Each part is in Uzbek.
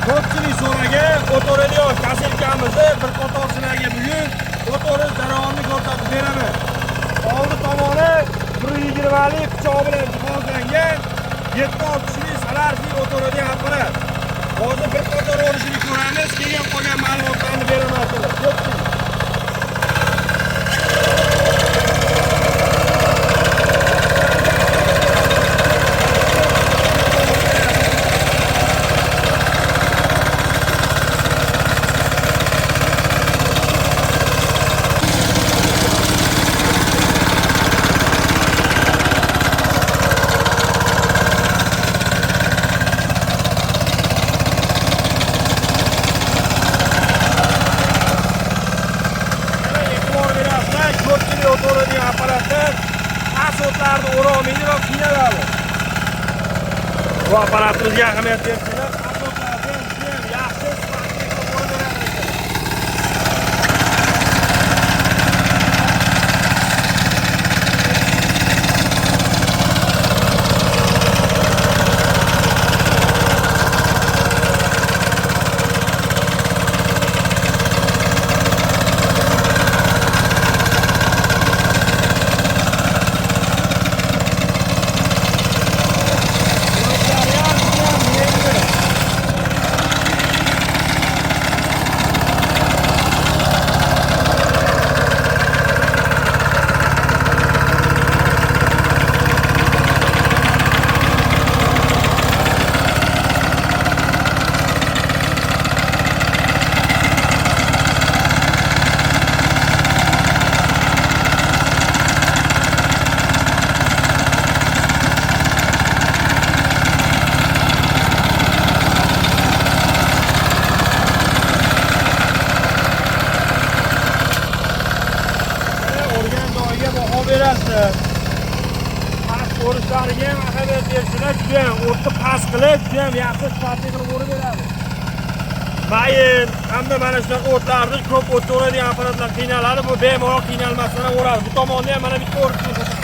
Ko'pchilik so'ragan o'toladigan kaselkamizni bir qatorchilarga bugun o'tolib jarayonni ko'rsatib beraman. Oldi tomoni 120 lik pichoq bilan jihozlangan 7 kishilik salarli o'toladigan apparat. Hozir bir qator o'rishini ko'ramiz, keyin qolgan ma'lumotlarni beraman sizlarga. O'toladigan apparatlar asotlarni o'rolmaydi va qiynaladi. Bu apparatimizga ahamiyat bersanglar, asotlarni ham yaxshi sifatli qilib o'rganadi. Past o'rishlariga ham ahamiyat bersizlar, juda ham o'tni past qilib, juda ham yaxshi sifatli qilib o'rib beradi. Mayin hamda mana shunaqa o'tlarni ko'p o'tda o'radigan apparatlar qiynaladi, bu bemalol qiynalmasdan ham o'radi. Bu tomonda ham mana bitta o'rib ko'rsataman.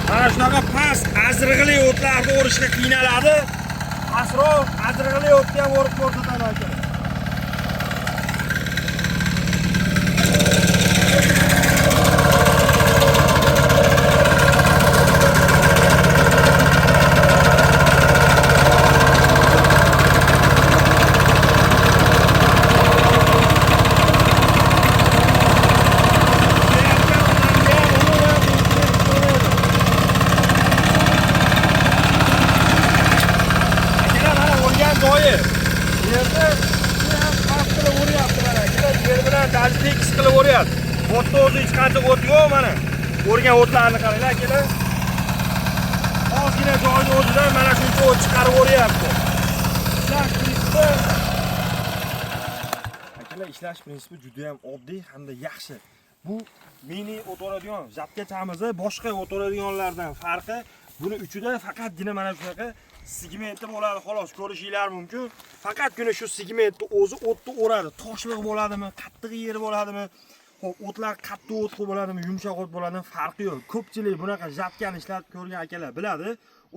Mana shunaqa past azrig'ili o'tlarni o'rishga qiynaladi. Asroq azrig'ili o'tni ham o'rib ko'rsataman aka. Tekis qilib o'ryapti. O'tda o'zi hech qancha o't yo'q mana. O'rgan o'tlarni qaranglar akalar. o'zidan mana shuncha o't chiqarib o'ryapti. Ishlash prinsipi akalar, ishlash prinsipi juda ham oddiy hamda yaxshi. Bu mini o't o'radigan жаткachamizni boshqa o't o'radiganlardan farqi buni uchida faqatgina mana shunaqa segmenti bo'ladi, xolos ko'rishinglar mumkin. Faqatgina shu segmentni o'zi o'tni o'radi. Toshliq bo'ladimi, qattiq yeri bo'ladimi, xo'p, o'tlar qattiq o't bo'ladimi, yumshoq o't bo'ladimi, farqi yo'q. Ko'pchilik bunaqa jatkani ishlatib ko'rgan akalar biladi.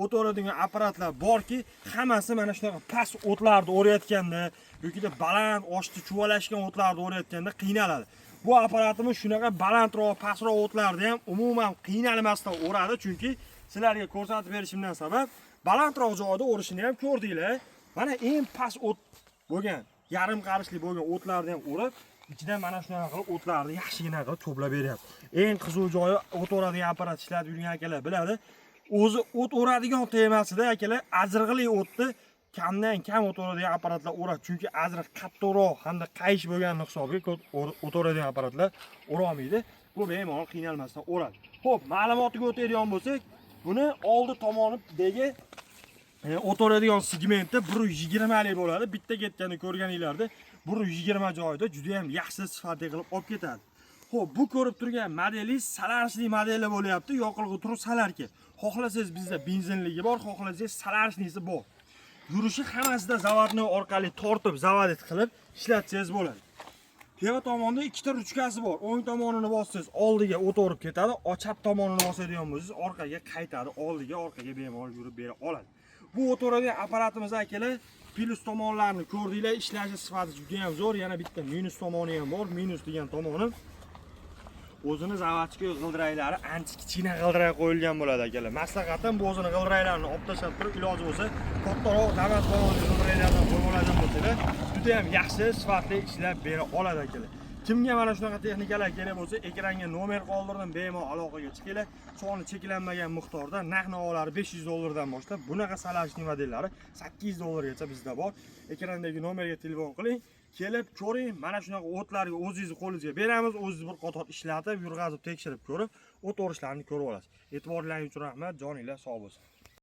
O't o'radigan apparatlar borki, hammasi mana shunaqa past o'tlarni o'rayotganda yoki baland, oshti chuvalashgan o'tlarni o'rayotganda qiynaladi. Bu apparatimiz shunaqa balandroq, pastroq o'tlarni ham umuman qiynalmasdan o'radi, chunki sizlarga ko'rsatib berishimdan sabab balandroq joyda o'rishini ham ko'rdinglar. Mana eng past o't bo'lgan, yarim qarishli bo'lgan o'tlarni ham o'rib, ichidan mana shunaqa qilib o'tlarni yaxshigina qilib to'plab beryapti. Eng qiziq joyi o't o'radigan apparat ishlatib yurgan akalar biladi. O'zi o't o'radigan temasida akalar ajirg'ili o'tni kamdan kam o't o'radigan apparatlar o'radi. Chunki ajriq qattiqroq hamda qayish bo'lgan hisobiga o't o'radigan apparatlar o'rolmaydi. Bu bemalol qiynalmasdan o'radi. Xo'p, ma'lumotiga o'tadigan bo'lsak, buni oldi tomonidagi o't o'radigan segmenti 120 lik bo'ladi. Bitta ketganda ko'rganinglarda 120 joyda juda ham yaxshi sifatli qilib olib ketadi. Xo'p, bu ko'rib turgan modelingiz salarishli modeli bo'lyapti, yoqilg'i turi salarki. Xohlasangiz bizda benzinligi bor, xohlasangiz salarishlisi bor. Yurishi hammasida zavodni orqali tortib, zavodit qilib ishlatsangiz bo'ladi. Teva tomonda ikkita ruchkasi bor. O'ng tomonini bossangiz oldiga o't o'rib ketadi, chap tomonini bosadigan bo'lsangiz orqaga qaytadi, oldiga, orqaga bemalol yurib bera oladi. Bu o't o'radigan apparatimiz akalar plus tomonlarni ko'rdinglar, ishlashi sifati juda ham zo'r. Yana bitta minus tomoni ham bor. Minus degan tomoni o'zini zavodchik g'ildiraklari ancha kichkina g'ildirak qo'yilgan bo'ladi akalar. Maslahatim bu o'zini g'ildiraklarini olib tashlab turib, iloji bo'lsa kattaroq davlat tomonidan g'ildiraklardan qo'yib oladigan bo'lsa, juda ham yaxshi sifatli ishlab bera oladi akalar. Kimga mana shunaqa texnikalar kerak bo'lsa, ekranga nomer qoldirdim, bemalol aloqaga chiqinglar. Soni cheklanmagan miqdorda narx-navolar $500 boshlab bunaqa salashning modellari $800gacha bizda bor. Ekrandagi nomerga telefon qiling, kelib ko'ring. Mana shunaqa o'tlarga o'zingiz qo'lingizga beramiz, o'zingiz bir qator ishlatib, yurg'azib, tekshirib ko'rib, o't o'rishlarini ko'rib olasiz. E'tiborlaringiz uchun rahmat, joninglar sog' bo'lsin.